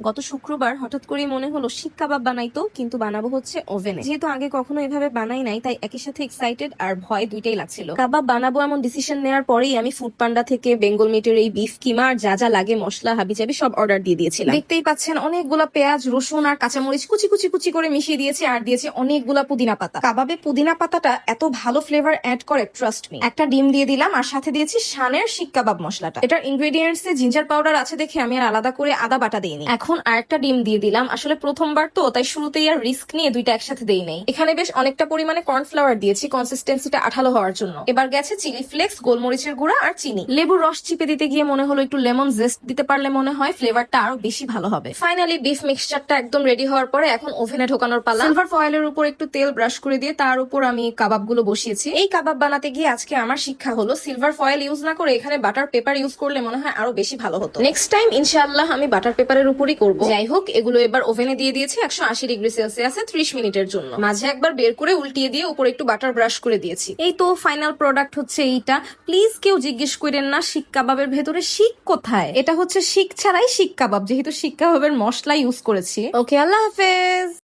গত শুক্রবার হঠাৎ করেই মনে হলো শিক কাবাব বানাইতো, কিন্তু বানাবো হচ্ছে ওভেনে। যেহেতু আগে কখনো এভাবে বানাই নাই, তাই একই সাথে এক্সাইটেড আর ভয় দুইটাই লাগছিল। কাবাব বানাবো এমন ডিসিশন নেওয়ার পরেই আমি ফুড পান্ডা থেকে বেঙ্গল মিটের এই বিফ কিমা আর যা যা লাগে মশলা হাবিজাবি সব অর্ডার দিয়ে দিয়েছিলাম। দেখতেই পাচ্ছেন অনেকগুলা পেঁয়াজ, রসুন আর কাঁচামরিচ কুচি কুচি কুচি করে মিশিয়ে দিয়েছি, আর দিয়েছি অনেকগুলা পুদিনা পাতা। কাবাবে পুদিনা পাতাটা এত ভালো ফ্লেভার অ্যাড করে, ট্রাস্ট মি। একটা ডিম দিয়ে দিলাম আর সাথে দিয়েছি শানের শিক কাবাব মশলাটা। এটার ইনগ্রেডিয়েন্টস এ জিঞ্জার পাউডার আছে দেখে আমি আর আলাদা করে আদা বাটা দিইনি। এখন আরেকটা ডিম দিয়ে দিলাম। আসলে প্রথমবার তো, তাই শুরুতেই আর রিস্ক নিয়ে দুইটা একসাথে দেই নাই। এখানে বেশ অনেকটা পরিমাণে কর্নফ্লাওয়ার দিয়েছি কনসিস্টেন্সিটা আঠালো হওয়ার জন্য। এবার গেছে চিলি ফ্লেক্স, গোলমরিচের গুঁড়া আর চিনি। লেবুর রস চিপে দিতে গিয়ে মনে হলো একটু লেমন জেস্ট দিতে পারলে মনে হয় ফ্লেভারটা আরো বেশি ভালো হবে। ফাইনালি বিফ মিক্সচারটা একদম রেডি হওয়ার পরে এখন ওভেনে ঢোকানোর পালা। সিলভার ফয়েলের উপর একটু তেল ব্রাশ করে দিয়ে তার উপর আমি কাবাবগুলো বসিয়েছি। এই কাবাব বানাতে গিয়ে আজকে আমার শিক্ষা হলো সিলভার ফয়েল ইউজ না করে এখানে বাটার পেপার ইউজ করলে মনে হয় আরো বেশি ভালো হতো। নেক্সট টাইম ইনশাআল্লাহ আমি বাটার পেপারের উপরই করবো। যাই হোক, এগুলো এবার ওভেনে দিয়ে দিয়েছি 180 ডিগ্রি সেলসিয়াসে 30 মিনিটের জন্য। মাঝে একবার বের করে উল্টিয়ে দিয়ে উপরে একটু বাটার ব্রাশ করে দিয়েছি। এই তো ফাইনাল প্রোডাক্ট হচ্ছে এইটা। প্লিজ কেউ জিজ্ঞেস করেন না শিক কাবাবের ভেতরে শিক কোথায়। এটা হচ্ছে শিক ছাড়াই শিক কাবাব, যেহেতু শিক কাবাবের মশলা ইউজ করেছি। ওকে, আল্লাহ হাফেজ।